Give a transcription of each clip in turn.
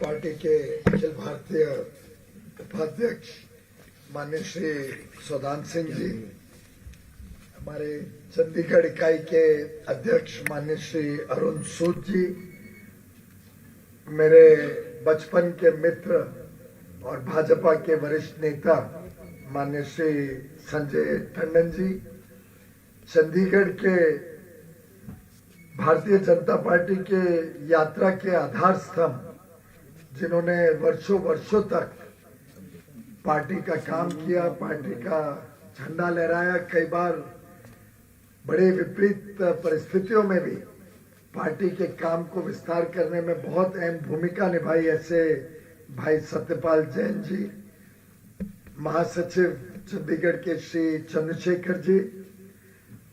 Party के अखिल भारतीय उपाध्यक्ष माननीय श्री सौदान सिंह जी, हमारे चंडीगढ़ इकाई के अध्यक्ष माननीय श्री अरुण सूद जी, मेरे बचपन के मित्र और भाजपा के वरिष्ठ नेता माननीय श्री संजय टंडन जी, चंडीगढ़ के भारतीय जनता पार्टी के यात्रा के आधार स्तंभ, जिन्होंने वर्षों वर्षों तक पार्टी का काम किया, पार्टी का झंडा लहराया, कई बार बड़े विपरीत परिस्थितियों में भी पार्टी के काम को विस्तार करने में बहुत अहम भूमिका निभाई, ऐसे भाई सत्यपाल जैन जी, महासचिव चंडीगढ़ के श्री चंद्रशेखर जी,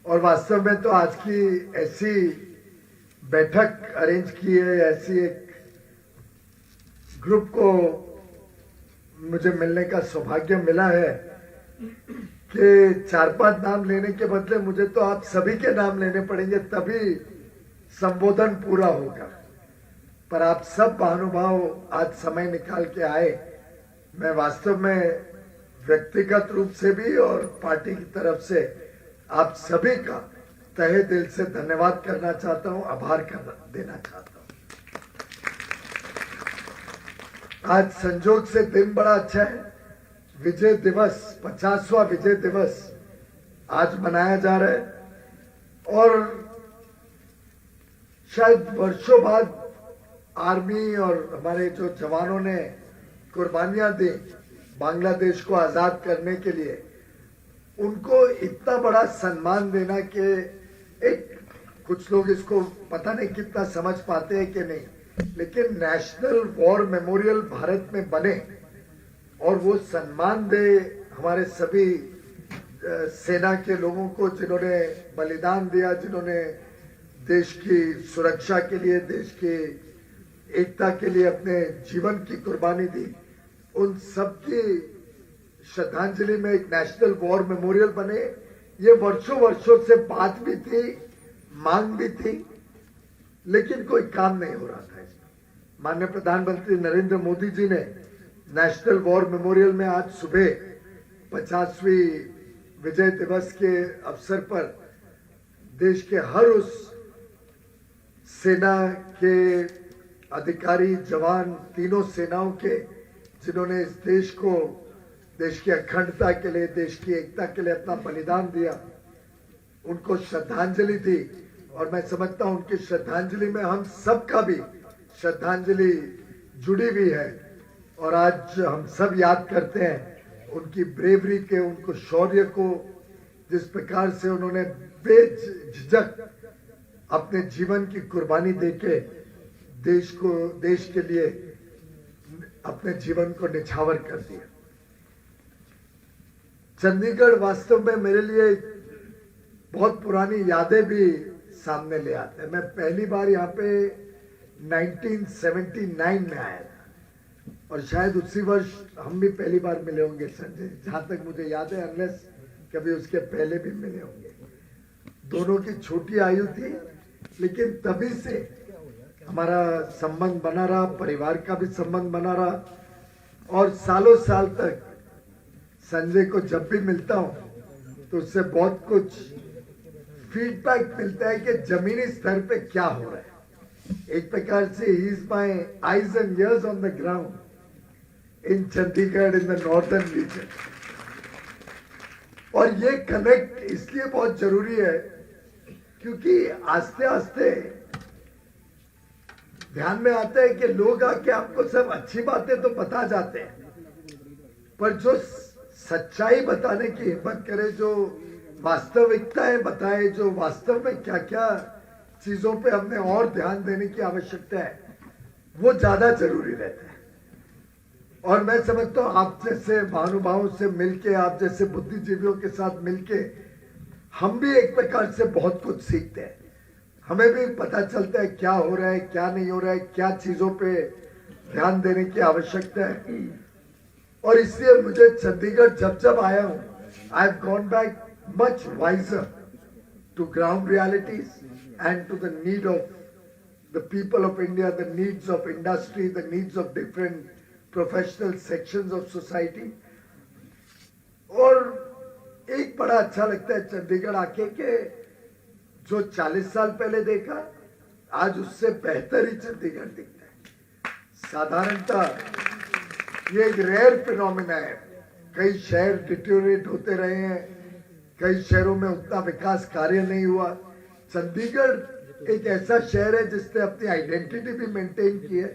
और वास्तव में तो आज की ऐसी बैठक अरेंज की है, ऐसी एक ग्रुप को मुझे मिलने का सौभाग्य मिला है कि 4-5 नाम लेने के बदले मुझे तो आप सभी के नाम लेने पड़ेंगे, तभी संबोधन पूरा होगा। पर आप सब महानुभाव आज समय निकाल के आए, मैं वास्तव में व्यक्तिगत रूप से भी और पार्टी की तरफ से आप सभी का तहे दिल से धन्यवाद करना चाहता हूं, आभार देना चाहता हूं। आज संजोग से दिन बड़ा अच्छा है, विजय दिवस, 50वां विजय दिवस आज मनाया जा रहा है और शायद वर्षों बाद आर्मी और हमारे जो जवानों ने कुर्बानियां दी बांग्लादेश को आजाद करने के लिए, उनको इतना बड़ा सम्मान देना कि एक कुछ लोग इसको पता नहीं कितना समझ पाते हैं कि नहीं, लेकिन नेशनल वॉर मेमोरियल भारत में बने और वो सम्मान दे हमारे सभी सेना के लोगों को जिन्होंने बलिदान दिया, जिन्होंने देश की सुरक्षा के लिए, देश की एकता के लिए अपने जीवन की कुर्बानी दी, उन सब की श्रद्धांजलि में एक नेशनल वॉर मेमोरियल बने। ये वर्षों वर्षों से बात भी थी, मांग भी थी, लेकिन कोई काम नहीं हो रहा था इसमें। माननीय प्रधानमंत्री नरेंद्र मोदी जी ने नेशनल वॉर मेमोरियल में आज सुबह 50वीं विजय दिवस के अवसर पर देश के हर उस सेना के अधिकारी, जवान, तीनों सेनाओं के जिन्होंने इस देश को, देश की अखंडता के लिए, देश की एकता के लिए अपना बलिदान दिया, उनको श्रद्धांजलि दी। और मैं समझता हूं उनकी श्रद्धांजलि में हम सबका भी श्रद्धांजलि जुड़ी हुई है और आज हम सब याद करते हैं उनकी ब्रेवरी के, उनको शौर्य को, जिस प्रकार से उन्होंने बेझिझक अपने जीवन की कुर्बानी देके देश के लिए अपने जीवन को निछावर कर दिया। चंडीगढ़ वास्तव में मेरे लिए बहुत पुरानी यादें भी सामने ले आते हैं। मैं पहली बार यहाँ पे 1979 में आया था और शायद उसी वर्ष हम भी पहली बार मिले होंगे संजय, जहां तक मुझे याद है, अनलेस कभी उसके पहले भी मिले होंगे। दोनों की छोटी आयु थी, लेकिन तभी से हमारा संबंध बना रहा, परिवार का भी संबंध बना रहा और सालों साल तक संजय को जब भी मिलता हूं तो उससे बहुत कुछ फीडबैक मिलता है कि जमीनी स्तर पे क्या हो रहा है। एक प्रकार से he is my eyes and years on the ground in Chandigarh, in the northern region. और ये कनेक्ट इसलिए बहुत जरूरी है क्योंकि आस्ते आस्ते ध्यान में आता है कि लोग आके आपको सब अच्छी बातें तो बता जाते हैं, पर जो सच्चाई बताने की हिम्मत करे, जो वास्तविकताएं बताए, जो वास्तव में क्या क्या चीजों पे हमने और ध्यान देने की आवश्यकता है, वो ज्यादा जरूरी रहता है। और मैं समझता हूं आप जैसे महानुभावों से मिलके, आप जैसे बुद्धिजीवियों के साथ मिलके हम भी एक प्रकार से बहुत कुछ सीखते हैं। हमें भी पता चलता है क्या हो रहा है, क्या नहीं हो रहा है, क्या चीजों पे ध्यान देने की आवश्यकता है। और इसलिए मुझे चंडीगढ़ जब जब आया हूं, I have gone back much wiser to ground realities and to the need of the people of India, the needs of industry, the needs of different professional sections of society. और एक बड़ा अच्छा लगता है चंडीगढ़ आके कि जो 40 साल पहले देखा आज उससे बेहतर ही चंडीगढ़ दिखता है। साधारणतः ये एक रेयर फिनोमिना है। कई शहर डिटेरियोरेट होते रहे हैं, कई शहरों में उतना विकास कार्य नहीं हुआ। चंडीगढ़ एक ऐसा शहर है जिसने अपनी आइडेंटिटी भी मेंटेन की है,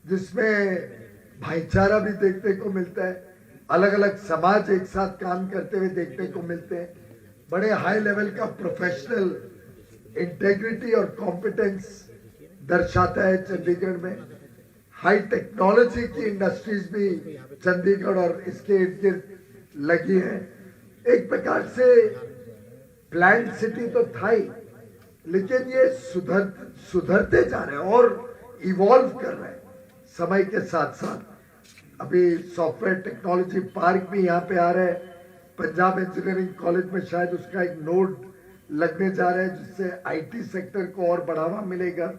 जिसमें भाईचारा भी देखने को मिलता है, अलग अलग समाज एक साथ काम करते हुए देखने को मिलते हैं, बड़े हाई लेवल का प्रोफेशनल इंटेग्रिटी और कॉम्पिटेंस दर्शाता है चंडीगढ़ में। हाई टेक्नोलॉजी की इंडस्ट्रीज भी चंडीगढ़ और इसके इर्द गिर्द लगी हैं। एक प्रकार से प्लान्ड सिटी तो था ही, लेकिन ये सुधरते जा रहे हैं और इवॉल्व कर रहे हैं समय के साथ साथ। अभी सॉफ्टवेयर टेक्नोलॉजी पार्क भी यहाँ पे आ रहा है। पंजाब इंजीनियरिंग कॉलेज में शायद उसका एक नोड लगने जा रहा है, जिससे आईटी सेक्टर को और बढ़ावा मिलेगा।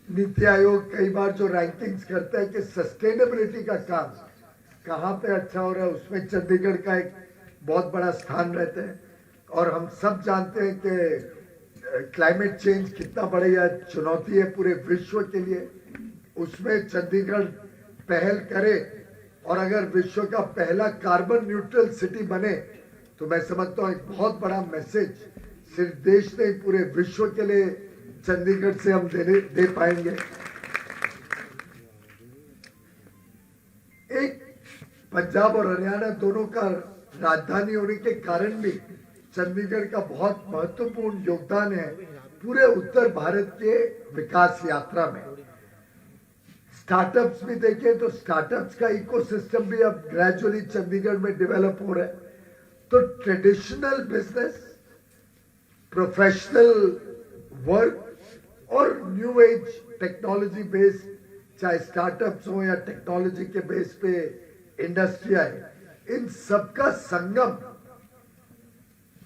नीति आयोग कई बार जो रैंकिंग्स करता है कि सस्टेनेबिलिटी का काम कहाँ पे अच्छा हो रहा है, उसमें चंडीगढ़ का एक बहुत बड़ा स्थान रहता है। और हम सब जानते हैं कि क्लाइमेट चेंज कितना बड़ी चुनौती है पूरे विश्व के लिए, उसमें चंडीगढ़ पहल करे और अगर विश्व का पहला कार्बन न्यूट्रल सिटी बने तो मैं समझता हूँ एक बहुत बड़ा मैसेज सिर्फ देश नहीं पूरे विश्व के लिए चंडीगढ़ से हम दे पाएंगे। एक पंजाब और हरियाणा दोनों का राजधानी होने के कारण भी चंडीगढ़ का बहुत महत्वपूर्ण योगदान है पूरे उत्तर भारत के विकास यात्रा में। स्टार्टअप्स भी देखें तो स्टार्टअप्स का इकोसिस्टम भी अब ग्रेजुअली चंडीगढ़ में डेवलप हो रहा है। तो ट्रेडिशनल बिजनेस, प्रोफेशनल वर्क और न्यू एज टेक्नोलॉजी बेस्ड, चाहे स्टार्टअप्स हो या टेक्नोलॉजी के बेस पे इंडस्ट्री आए, इन सबका संगम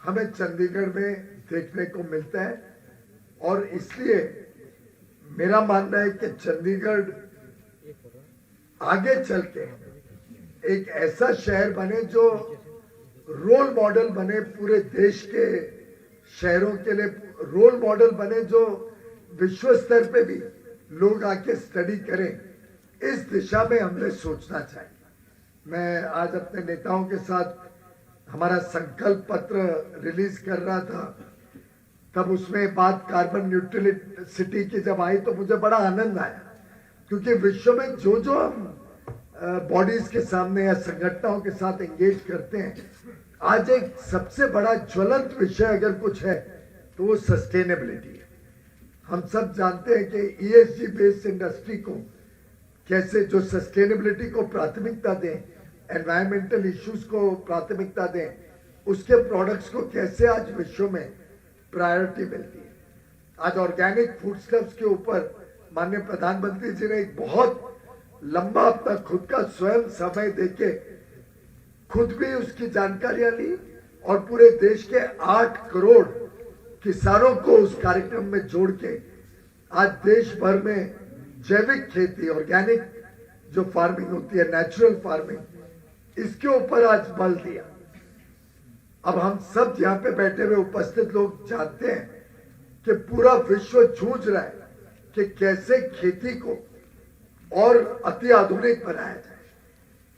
हमें चंडीगढ़ में देखने को मिलता है। और इसलिए मेरा मानना है कि चंडीगढ़ आगे चल के एक ऐसा शहर बने जो रोल मॉडल बने पूरे देश के शहरों के लिए, रोल मॉडल बने जो विश्व स्तर पे भी लोग आके स्टडी करें। इस दिशा में हमें सोचना चाहिए। मैं आज अपने नेताओं के साथ हमारा संकल्प पत्र रिलीज कर रहा था, तब उसमें बात कार्बन न्यूट्रल सिटी की जब आई तो मुझे बड़ा आनंद आया, क्योंकि विश्व में जो जो हम बॉडीज के सामने या संगठनों के साथ एंगेज करते हैं, आज एक सबसे बड़ा ज्वलंत विषय अगर कुछ है तो वो सस्टेनेबिलिटी है। हम सब जानते हैं कि ईएसजी बेस्ड इंडस्ट्री को कैसे, जो सस्टेनेबिलिटी को प्राथमिकता दें, एनवायरमेंटल इश्यूज को प्राथमिकता दें, उसके प्रोडक्ट्स को कैसे आज विश्व में प्रायोरिटी मिलती है। आज ऑर्गेनिक फूडस्टफ्स के ऊपर माननीय प्रधानमंत्री जी ने एक बहुत लंबा अपना खुद का स्वयं समय देके खुद भी उसकी जानकारियां ली और पूरे देश के 8 करोड़ किसानों को उस कार्यक्रम में जोड़ के आज देश भर में जैविक खेती, ऑर्गेनिक जो फार्मिंग होती है, नेचुरल फार्मिंग, इसके ऊपर आज बल दिया। अब हम सब यहाँ पे बैठे हुए उपस्थित लोग जानते हैं कि पूरा विश्व जूझ रहा है कि कैसे खेती को और अति आधुनिक बनाया जाए,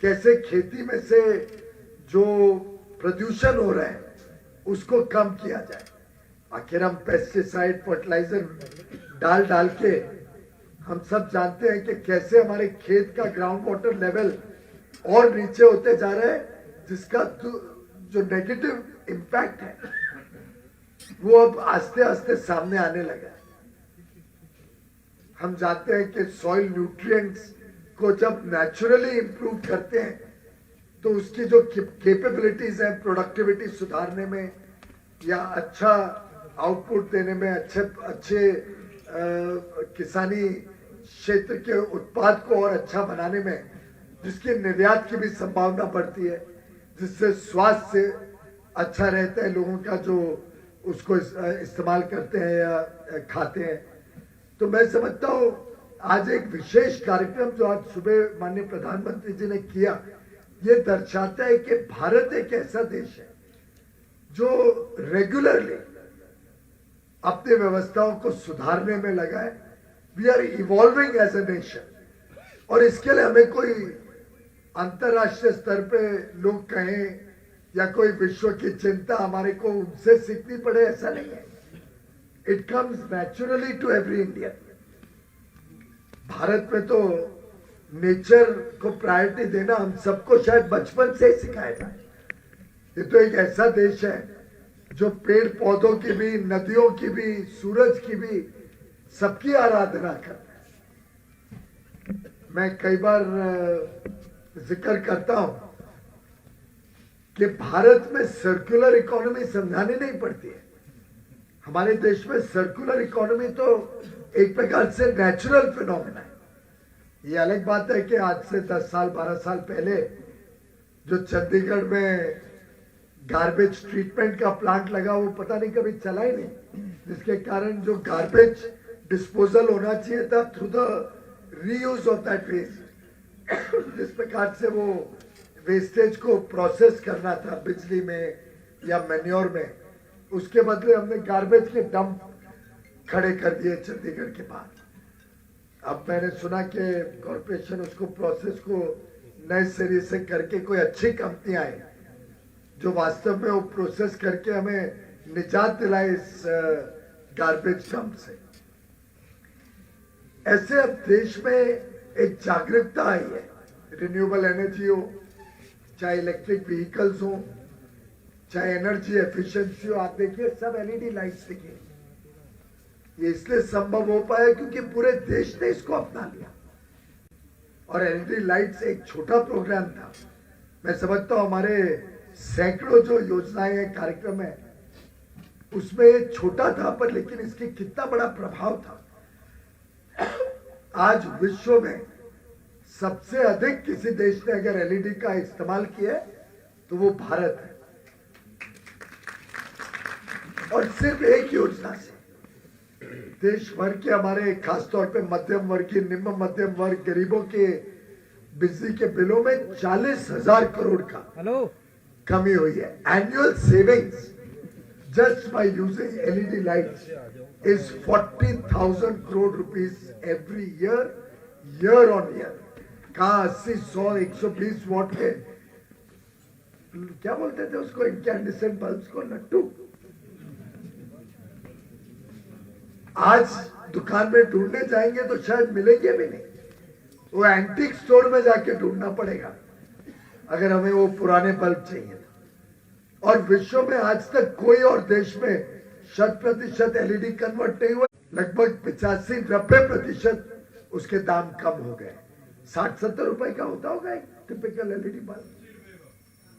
कैसे खेती में से जो प्रदूषण हो रहा है उसको कम किया जाए। आखिर हम पेस्टिसाइड, फर्टिलाइजर डाल के हम सब जानते हैं कि कैसे हमारे खेत का ग्राउंड वाटर लेवल और नीचे होते जा रहा है, जिसका जो नेगेटिव इम्पैक्ट है वो अब आस्ते आस्ते सामने आने लगा है। हम जानते हैं कि सॉइल न्यूट्रिएंट्स को जब नेचुरली इंप्रूव करते हैं तो उसकी जो कैपेबिलिटीज हैं प्रोडक्टिविटी सुधारने में या अच्छा आउटपुट देने में, अच्छे किसानी क्षेत्र के उत्पाद को और अच्छा बनाने में, जिसके निर्यात की भी संभावना बढ़ती है, जिससे स्वास्थ्य अच्छा रहता है लोगों का जो उसको इस्तेमाल करते हैं या खाते हैं। तो मैं समझता हूं आज एक विशेष कार्यक्रम जो आज सुबह माननीय प्रधानमंत्री जी ने किया, ये दर्शाता है कि भारत एक ऐसा देश है जो रेगुलरली अपनी व्यवस्थाओं को सुधारने में लगा है। We are evolving as a nation, और इसके लिए हमें कोई अंतरराष्ट्रीय स्तर पे लोग कहें या कोई विश्व की चिंता हमारे को उनसे सीखनी पड़े, ऐसा नहीं है। It comes naturally to every Indian. Bharat में तो नेचर को प्रायोरिटी देना हम सबको शायद बचपन से ही सिखाया जाए। ये तो एक ऐसा देश है जो पेड़ पौधों की भी, नदियों की भी, सूरज की भी, सबकी आराधना करता है। मैं कई बार जिक्र करता हूं कि भारत में सर्कुलर इकोनॉमी समझानी नहीं पड़ती है। हमारे देश में सर्कुलर इकोनॉमी तो एक प्रकार से नेचुरल फिनोमेना है। ये अलग बात है कि आज से 10 साल 12 साल पहले जो चंडीगढ़ में गार्बेज ट्रीटमेंट का प्लांट लगा, वो पता नहीं कभी चला ही नहीं, जिसके कारण जो गार्बेज डिस्पोजल होना चाहिए था through the reuse of that waste, जिस प्रकार से वो वेस्टेज को प्रोसेस करना था बिजली में या मैन्योर में, उसके बदले हमने गार्बेज के डंप खड़े कर दिए चंडीगढ़ के बाहर। अब मैंने सुना कि कॉर्पोरेशन उसको प्रोसेस को नए सिरे से करके कोई अच्छी कंपनी आए जो वास्तव में वो प्रोसेस करके हमें निजात दिलाए इस गार्बेज डंप से। ऐसे अब देश में एक जागरूकता आई है। रिन्यूएबल एनर्जी हो, चाहे इलेक्ट्रिक व्हीकल्स हो, चाहे एनर्जी एफिशिएंसी हो, आप देखिए सब एलईडी लाइट्स देखिए। ये इसलिए संभव हो पाया क्योंकि पूरे देश ने इसको अपना लिया। और एलईडी लाइट्स एक छोटा प्रोग्राम था। मैं समझता हूं हमारे सैकड़ों जो योजनाएं हैं, कार्यक्रम है, उसमें छोटा था पर लेकिन इसकी कितना बड़ा प्रभाव था। आज विश्व में सबसे अधिक किसी देश ने अगर एलईडी का इस्तेमाल किया है तो वो भारत है। और सिर्फ एक योजना से देश भर के हमारे खासतौर पे मध्यम वर्गीय, निम्न मध्यम वर्ग, गरीबों के बिजली के बिलों में 40,000 करोड़ का कमी हुई है। Annual savings just by using LED lights is 40,000 crore rupees every year, year on year. कहाँ 80, 100, 120 वॉट के क्या बोलते थे उसको, इनकैंडेसेंट बल्ब्स को, लट्टू। आज दुकान में ढूंढने जाएंगे तो शायद मिलेंगे भी नहीं, वो एंटीक स्टोर में जाके ढूंढना पड़ेगा अगर हमें वो पुराने बल्ब चाहिए। और विश्व में आज तक कोई और देश में 100% एलईडी कन्वर्ट नहीं हुआ। लगभग 85-90% उसके दाम कम हो गए। 60-70 रुपए का होता होगा एक टिपिकल एलईडी बल्ब,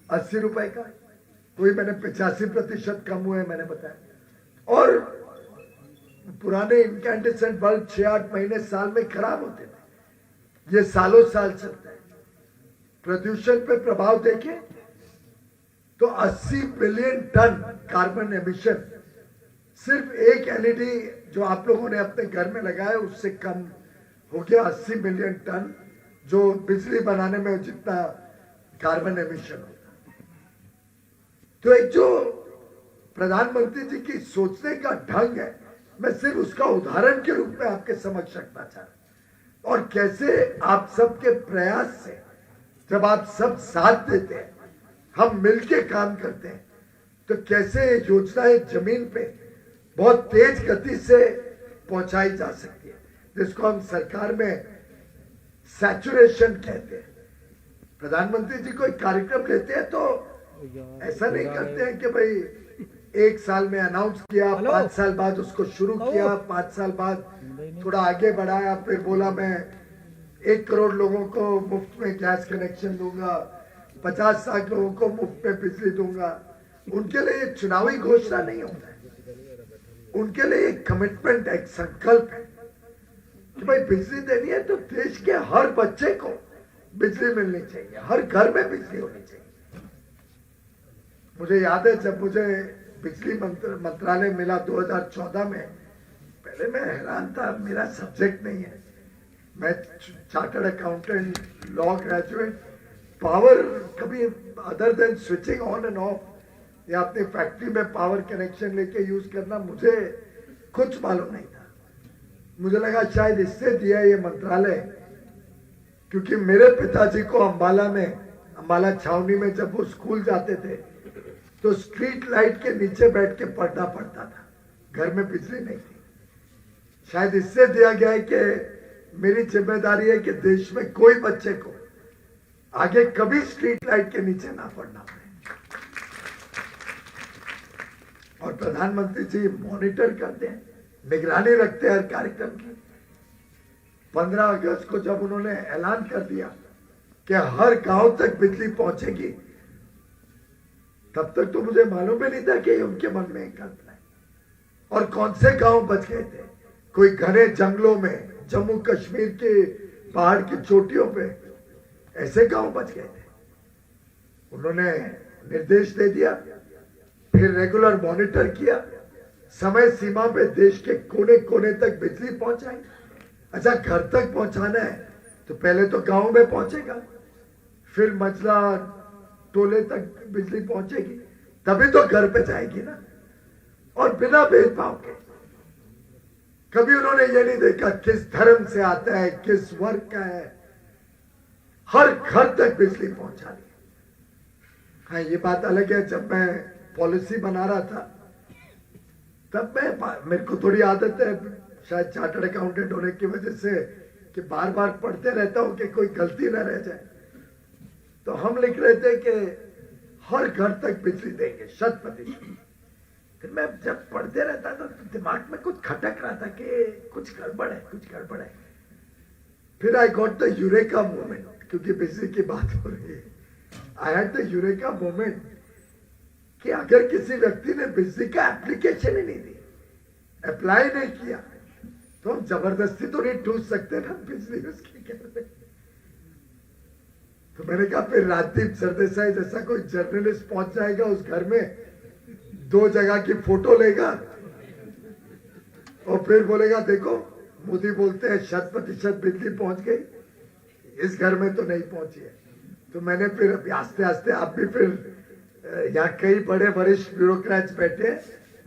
80 रुपए का। कोई मैंने 85% कम हुए मैंने बताया। और पुराने इनकैंडेसेंट बल्ब 6-8 महीने साल में खराब होते थे, ये सालों साल चलता है। प्रदूषण पे प्रभाव देखें तो 80 बिलियन टन कार्बन एमिशन सिर्फ एक एलईडी जो आप लोगों ने अपने घर में लगाया उससे कम हो गया। 80 बिलियन टन जो बिजली बनाने में जितना कार्बन एमिशन होता। तो एक जो प्रधानमंत्री जी की सोचने का ढंग है, मैं सिर्फ उसका उदाहरण के रूप में आपके समक्ष रखना चाह रहा हूं। और कैसे आप सबके प्रयास से जब आप सब साथ देते हैं, हम मिलके काम करते हैं, तो कैसे योजनाएं जमीन पे बहुत तेज गति से पहुंचाई जा सकती है, जिसको हम सरकार में सैचुरेशन कहते हैं। प्रधानमंत्री जी कोई कार्यक्रम लेते हैं तो ऐसा नहीं करते हैं कि भाई 1 साल में अनाउंस किया, 5 साल बाद उसको शुरू किया, 5 साल बाद थोड़ा आगे बढ़ाया, फिर बोला मैं 1 करोड़ लोगों को मुफ्त में गैस कनेक्शन दूंगा, 50 लाख लोगों को मुफ्त में बिजली दूंगा। उनके लिए चुनावी घोषणा नहीं होता है, उनके लिए एक कमिटमेंट, एक संकल्प है कि भाई बिजली देनी है तो देश के हर बच्चे को बिजली मिलनी चाहिए, हर घर में बिजली होनी चाहिए। मुझे याद है जब मुझे बिजली मंत्रालय मिला 2014 में, पहले मैं हैरान था, मेरा सब्जेक्ट नहीं है, मैं chartered accountant, law graduate, power कभी other than switching on and off या अपनी फैक्ट्री में पावर कनेक्शन लेके यूज करना मुझे कुछ मालूम नहीं था। मुझे लगा शायद इससे दिया ये मंत्रालय, क्योंकि मेरे पिताजी को अंबाला छावनी में जब वो स्कूल जाते थे तो स्ट्रीट लाइट के नीचे बैठ के पढ़ना पड़ता था, घर में बिजली नहीं थी। शायद इससे दिया गया है कि मेरी जिम्मेदारी है कि देश में कोई बच्चे को आगे कभी स्ट्रीट लाइट के नीचे ना पड़ना पड़े। और प्रधानमंत्री जी मॉनिटर करते हैं, निगरानी रखते हैं हर कार्यक्रम की। 15 अगस्त को जब उन्होंने ऐलान कर दिया कि हर गांव तक बिजली पहुंचेगी, तब तक तो मुझे मालूम भी नहीं था कि उनके मन में एक कल्पना है। और कौन से गांव बच गए थे? कोई घने जंगलों में, जम्मू कश्मीर के पहाड़ की चोटियों पे ऐसे गांव बच गए थे। उन्होंने निर्देश दे दिया, फिर रेगुलर मॉनिटर किया, समय सीमा पे देश के कोने कोने तक बिजली पहुंचाई। अच्छा, घर तक पहुंचाना है तो पहले तो गांव में पहुंचेगा, फिर मजला टोले तक बिजली पहुंचेगी, तभी तो घर पे जाएगी ना। और बिना भेदभाव के, कभी उन्होंने ये नहीं देखा किस धर्म से आता है, किस वर्ग का है, हर घर तक बिजली पहुंचा दी। हाँ, ये बात अलग है, जब मैं पॉलिसी बना रहा था तब मेरे को थोड़ी आदत है, शायद चार्टर्ड अकाउंटेंट होने की वजह से, कि बार बार पढ़ते रहता हूं कि कोई गलती ना रह जाए। तो हम लिख रहे थे कि हर घर तक बिजली देंगे 100%। फिर मैं जब पढ़ते रहता था तो दिमाग में कुछ खटक रहा था कि कुछ गड़बड़ है, कुछ गड़बड़ है। फिर I got the eureka moment, क्योंकि बिजली की बात हो रही है। I had the eureka moment कि अगर किसी व्यक्ति ने बिजली का एप्लीकेशन ही नहीं दी, अप्लाई नहीं किया, तो हम जबरदस्ती तो नहीं ठूस सकते ना बिजली उसकी कहते। तो मैंने कहा फिर राजदीप सरदेसाई जैसा कोई जर्नलिस्ट पहुंच जाएगा उस घर में, 2 जगह की फोटो लेगा और फिर बोलेगा देखो मोदी बोलते हैं 100% बिजली पहुंच गई, इस घर में तो नहीं पहुंची है। तो मैंने फिर अभी आस्ते आस्ते, आप भी फिर यहाँ कई बड़े वरिष्ठ ब्यूरोक्रेट्स बैठे,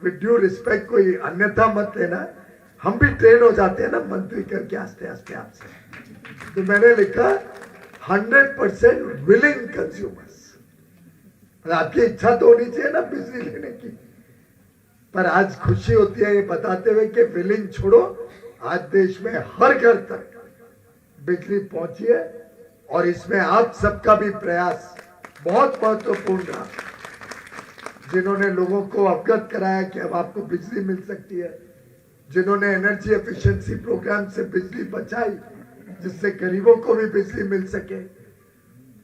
विद ड्यू रिस्पेक्ट, कोई अन्यथा मत लेना, हम भी ट्रेन हो जाते हैं ना मंत्री करके आस्ते आस्ते आपसे। तो मैंने लिखा 100% विलिंग कंज्यूमर्स। आपकी इच्छा तो होनी चाहिए ना बिजली लेने की, पर आज खुशी होती है ये बताते हुए कि विलिंग छोड़ो, आज देश में हर घर तक बिजली पहुंची है। और इसमें आप सबका भी प्रयास बहुत महत्वपूर्ण रहा, जिन्होंने लोगों को अवगत कराया कि अब आपको बिजली मिल सकती है, जिन्होंने एनर्जी एफिशिएंसी प्रोग्राम से बिजली बचाई जिससे गरीबों को भी बिजली मिल सके।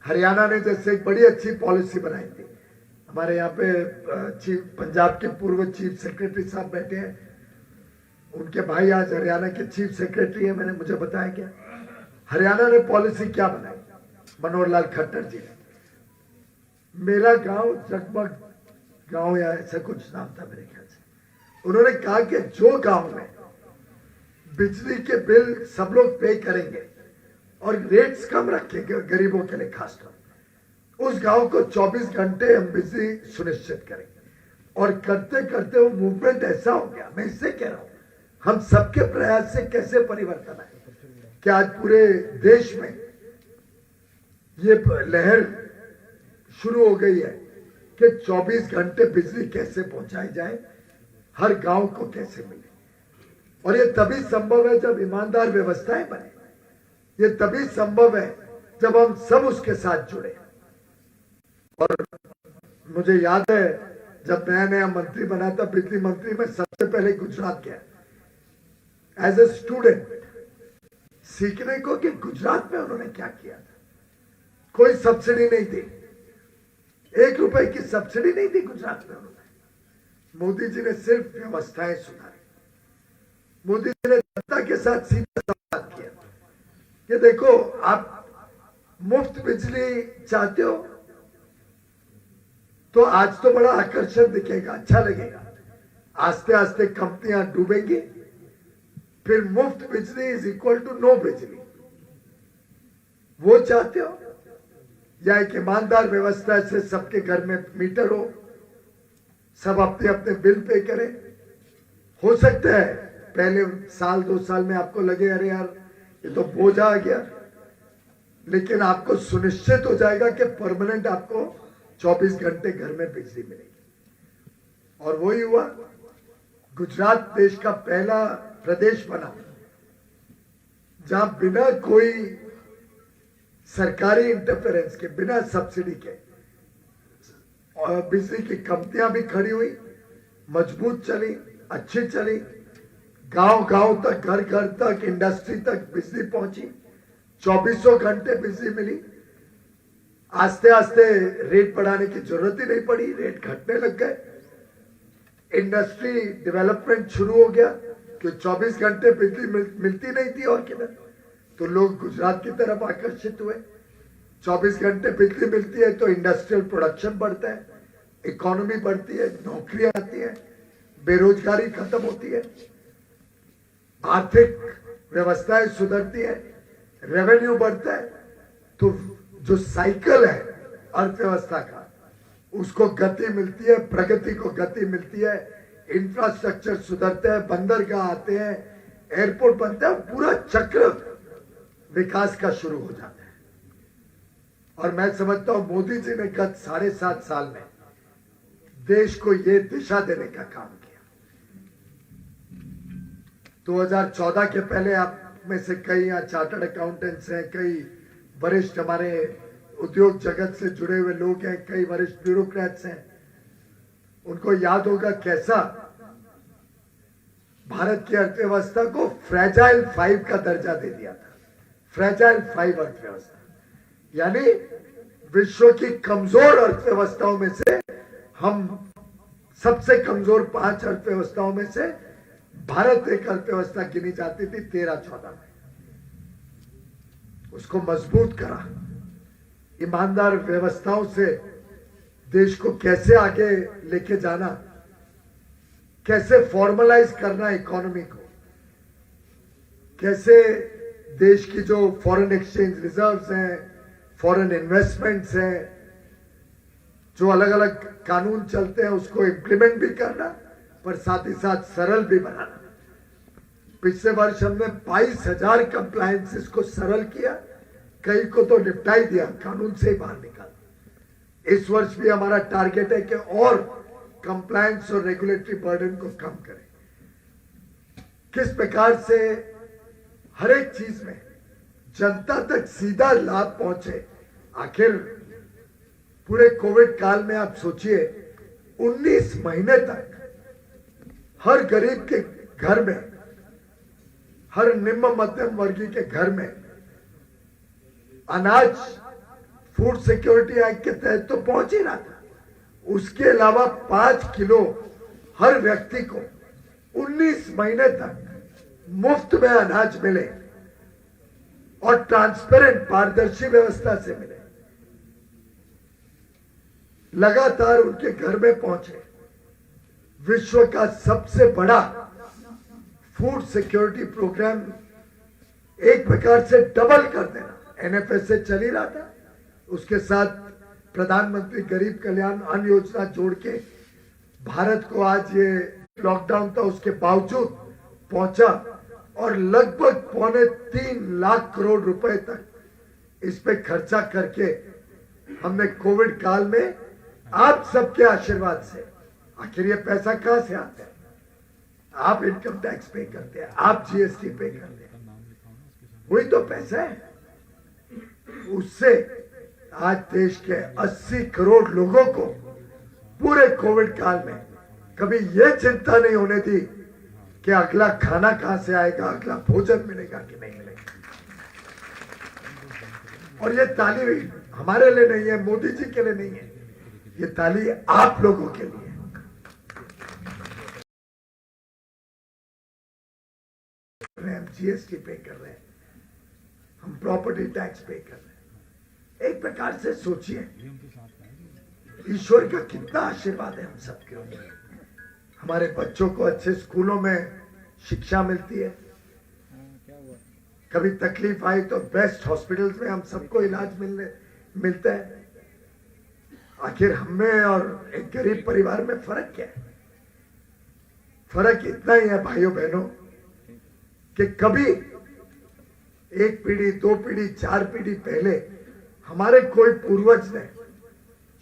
हरियाणा ने जैसे एक बड़ी अच्छी पॉलिसी बनाई थी, हमारे यहाँ पे पंजाब के पूर्व चीफ सेक्रेटरी साहब बैठे हैं, उनके भाई आज हरियाणा के चीफ सेक्रेटरी है। मैंने मुझे बताया क्या हरियाणा ने पॉलिसी क्या बनाई, मनोहर लाल खट्टर जी ने। मेरा गांव जगमग गांव या ऐसा कुछ नाम था मेरे ख्याल से, उन्होंने कहा कि जो गांव में बिजली के बिल सब लोग पे करेंगे और रेट्स कम रखेंगे गरीबों के लिए खासकर, उस गांव को 24 घंटे हम बिजली सुनिश्चित करेंगे। और करते करते वो मूवमेंट ऐसा हो गया। मैं इससे कह रहा हूं हम सबके प्रयास से कैसे परिवर्तन आए कि आज पूरे देश में ये लहर शुरू हो गई है कि 24 घंटे बिजली कैसे पहुंचाई जाए, हर गांव को कैसे मिले। और ये तभी संभव है जब ईमानदार व्यवस्थाएं बने, ये तभी संभव है जब हम सब उसके साथ जुड़े। और मुझे याद है जब नया नया मंत्री बना था, बिजली मंत्री, में सबसे पहले गुजरात गया एज ए स्टूडेंट सीखने को कि गुजरात में उन्होंने क्या किया था। कोई सब्सिडी नहीं दी, 1 रुपए की सब्सिडी नहीं दी गुजरात में उन्होंने। मोदी जी ने सिर्फ व्यवस्थाएं सुधारी, मोदी जी ने जनता के साथ सीधा संवाद किया कि देखो आप मुफ्त बिजली चाहते हो तो आज तो बड़ा आकर्षण दिखेगा, अच्छा लगेगा, आस्ते आस्ते कंपनियां डूबेंगी फिर मुफ्त बिजली इज इक्वल टू नो बिजली, वो चाहते हो? या एक ईमानदार व्यवस्था से सबके घर में मीटर हो, सब अपने अपने बिल पे करें? हो सकता है पहले साल 2 साल में आपको लगे अरे यार ये तो बोझ आ गया, लेकिन आपको सुनिश्चित हो जाएगा कि परमानेंट आपको 24 घंटे घर में बिजली मिलेगी। और वही हुआ, गुजरात देश का पहला प्रदेश बना जहां बिना कोई सरकारी इंटरफेरेंस के, बिना सब्सिडी के और बिजली की कंपनियां भी खड़ी हुई, मजबूत चली, अच्छी चली, गांव-गांव तक, घर-घर तक, इंडस्ट्री तक बिजली पहुंची, 24 घंटे बिजली मिली। आस्ते आस्ते रेट बढ़ाने की जरूरत ही नहीं पड़ी, रेट घटने लग गए, इंडस्ट्री डेवलपमेंट शुरू हो गया कि 24 घंटे बिजली मिलती नहीं थी और किधर, तो लोग गुजरात की तरफ आकर्षित हुए। 24 घंटे बिजली मिलती है तो इंडस्ट्रियल प्रोडक्शन बढ़ता है, इकोनॉमी बढ़ती है, नौकरियां आती है, बेरोजगारी खत्म होती है, आर्थिक व्यवस्थाएं सुधरती है, रेवेन्यू बढ़ता है। तो जो साइकिल है अर्थव्यवस्था का, उसको गति मिलती है, प्रगति को गति मिलती है, इंफ्रास्ट्रक्चर सुधरते हैं, बंदरगाह आते हैं, एयरपोर्ट बनता है, पूरा चक्र विकास का शुरू हो जाता है। और मैं समझता हूं मोदी जी ने गत 7.5 साल में देश को ये दिशा देने का काम किया। 2014 के पहले आप में से कई यहाँ चार्टर्ड अकाउंटेंट्स हैं, कई वरिष्ठ हमारे उद्योग जगत से जुड़े हुए लोग हैं, कई वरिष्ठ ब्यूरोक्रेट्स हैं, उनको याद होगा कैसा भारत की अर्थव्यवस्था को फ्रेजाइल 5 का दर्जा दे दिया था। फ्रेजाइल 5 अर्थव्यवस्था यानी विश्व की कमजोर अर्थव्यवस्थाओं में से हम सबसे कमजोर 5 अर्थव्यवस्थाओं में से भारत एक अर्थव्यवस्था गिनी जाती थी 13-14 में। उसको मजबूत करा, ईमानदार व्यवस्थाओं से देश को कैसे आगे लेके जाना, कैसे फॉर्मलाइज करना इकोनॉमी को, कैसे देश की जो फॉरेन एक्सचेंज रिजर्व्स हैं, फॉरेन इन्वेस्टमेंट्स हैं, जो अलग अलग कानून चलते हैं उसको इंप्लीमेंट भी करना, पर साथ ही साथ सरल भी बनाना। पिछले वर्ष हमने 22,000 कंप्लायंसेस को सरल किया, कई को तो निपटा ही दिया, कानून से ही बाहर निकाल। इस वर्ष भी हमारा टारगेट है कि और कंप्लायंस और रेगुलेटरी बर्डन को कम करें। किस प्रकार से हर एक चीज में जनता तक सीधा लाभ पहुंचे। आखिर पूरे कोविड काल में आप सोचिए 19 महीने तक हर गरीब के घर में, हर निम्न मध्यम वर्गीय के घर में अनाज फूड सिक्योरिटी एक्ट के तहत तो पहुंच ही रहा था, उसके अलावा 5 किलो हर व्यक्ति को 19 महीने तक मुफ्त में अनाज मिले और ट्रांसपेरेंट पारदर्शी व्यवस्था से मिले, लगातार उनके घर में पहुंचे। विश्व का सबसे बड़ा फूड सिक्योरिटी प्रोग्राम एक प्रकार से डबल कर देना, एनएफएस से चल ही रहा था, उसके साथ प्रधानमंत्री गरीब कल्याण अन्न योजना जोड़ के भारत को आज ये लॉकडाउन था उसके बावजूद पहुंचा और लगभग 2.25 लाख करोड़ रुपए तक इस पे खर्चा करके हमने कोविड काल में आप सबके आशीर्वाद से, आखिर ये पैसा कहां से आता है? आप इनकम टैक्स पे करते हैं, आप जीएसटी पे करते हैं, वही तो पैसा है। उससे आज देश के 80 करोड़ लोगों को पूरे कोविड काल में कभी यह चिंता नहीं होने दी कि अगला खाना कहां से आएगा, अगला भोजन मिलेगा कि नहीं मिलेगा। और ये ताली हमारे लिए नहीं है, मोदी जी के लिए नहीं है, ये ताली आप लोगों के लिए। हम जीएसटी पे कर रहे हैं, हम प्रॉपर्टी टैक्स पे कर रहे हैं। एक प्रकार से सोचिए ईश्वर का कितना आशीर्वाद है हम सबके ऊपर। हमारे बच्चों को अच्छे स्कूलों में शिक्षा मिलती है, कभी तकलीफ आई तो बेस्ट हॉस्पिटल्स में हम सबको इलाज मिलता है। आखिर हमें और एक गरीब परिवार में फर्क क्या है? फर्क इतना ही है भाइयों बहनों कि कभी एक पीढ़ी, दो पीढ़ी, चार पीढ़ी पहले हमारे कोई पूर्वज ने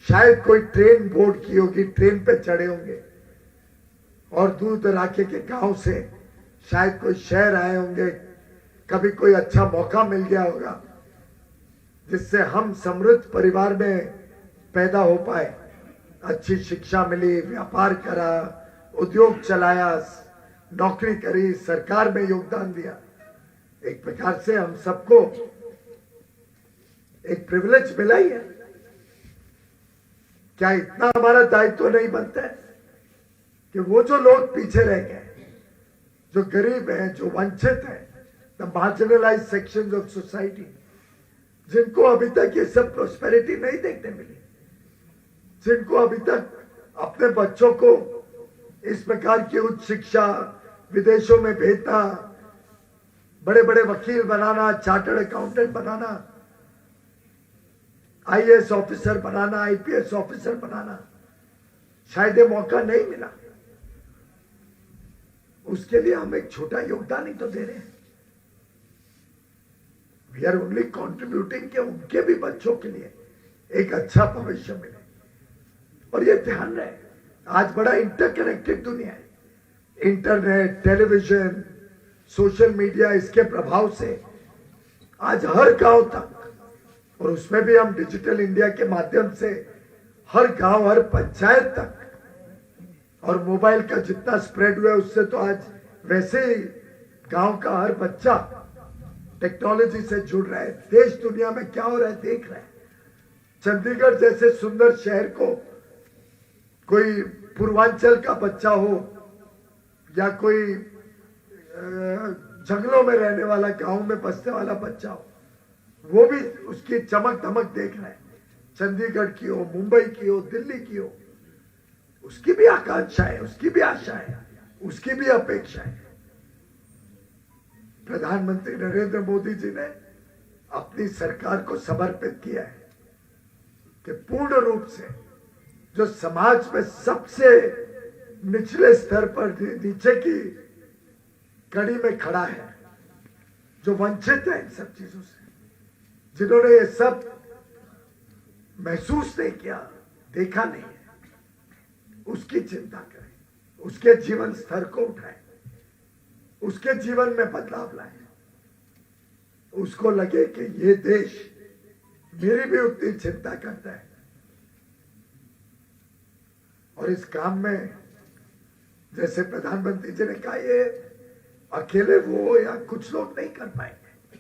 शायद कोई ट्रेन बोर्ड की होगी, ट्रेन पे चढ़े होंगे और दूर दराके के गांव से शायद कोई शहर आए होंगे, कभी कोई अच्छा मौका मिल गया होगा जिससे हम समृद्ध परिवार में पैदा हो पाए, अच्छी शिक्षा मिली, व्यापार करा, उद्योग चलाया, नौकरी करी, सरकार में योगदान दिया। एक प्रकार से हम सबको एक प्रिविलेज मिला ही है। क्या इतना हमारा दायित्व तो नहीं बनता है कि वो जो लोग पीछे रह गए, जो गरीब हैं, जो वंचित हैं, the marginalised sections of society, जिनको अभी तक ये सब प्रोस्पेरिटी नहीं देखने मिली, जिनको अभी तक अपने बच्चों को इस प्रकार की उच्च शिक्षा, विदेशों में भेजना, बड़े बड़े वकील बनाना, चार्टर्ड अकाउंटेंट बनाना, आईएएस ऑफिसर बनाना, आईपीएस ऑफिसर बनाना, शायद ये मौका नहीं मिला। उसके लिए हम एक छोटा योगदान ही तो दे रहे हैं। वी आर ओनली कॉन्ट्रीब्यूटिंग कि उनके भी बच्चों के लिए एक अच्छा भविष्य मिले। और ये ध्यान रहे, आज बड़ा इंटरकनेक्टेड दुनिया है। इंटरनेट, टेलीविजन, सोशल मीडिया, इसके प्रभाव से आज हर गांव तक, और उसमें भी हम डिजिटल इंडिया के माध्यम से हर गांव, हर पंचायत तक, और मोबाइल का जितना स्प्रेड हुआ है उससे तो आज वैसे ही गांव का हर बच्चा टेक्नोलॉजी से जुड़ रहा है। देश दुनिया में क्या हो रहा है देख रहा है। चंडीगढ़ जैसे सुंदर शहर को कोई पूर्वांचल का बच्चा हो या कोई जंगलों में रहने वाला, गांव में बसने वाला बच्चा हो, वो भी उसकी चमक धमक देख रहा है। चंडीगढ़ की हो, मुंबई की हो, दिल्ली की हो, उसकी भी आकांक्षा है, उसकी भी आशा है, उसकी भी अपेक्षा है। प्रधानमंत्री नरेंद्र मोदी जी ने अपनी सरकार को समर्पित किया है कि पूर्ण रूप से जो समाज में सबसे निचले स्तर पर, नीचे की कड़ी में खड़ा है, जो वंचित है इन सब चीजों से, जिन्होंने ये सब महसूस नहीं किया, देखा नहीं है, उसकी चिंता करें, उसके जीवन स्तर को उठाएं, उसके जीवन में बदलाव लाएं, उसको लगे कि ये देश मेरी भी उतनी चिंता करता है। और इस काम में जैसे प्रधानमंत्री जी ने कहा, ये अकेले वो या कुछ लोग नहीं कर पाएंगे।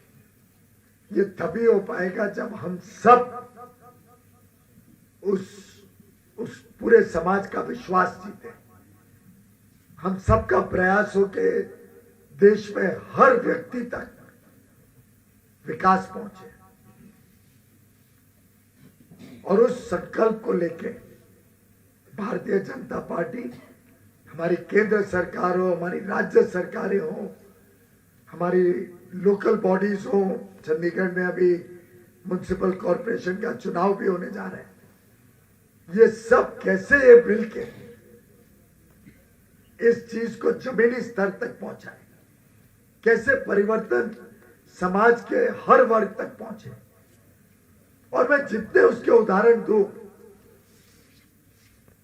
ये तभी हो पाएगा जब हम सब उस पूरे समाज का विश्वास जीते। हम सबका प्रयास हो कि देश में हर व्यक्ति तक विकास पहुंचे, और उस संकल्प को लेके भारतीय जनता पार्टी, हमारी केंद्र सरकार हो, हमारी राज्य सरकारें हो, हमारी लोकल बॉडीज हो, चंडीगढ़ में अभी म्युनिसिपल कॉरपोरेशन का चुनाव भी होने जा रहा है, ये सब कैसे ये मिलके इस चीज को जमीनी स्तर तक पहुंचाए, कैसे परिवर्तन समाज के हर वर्ग तक पहुंचे। और मैं जितने उसके उदाहरण दूं,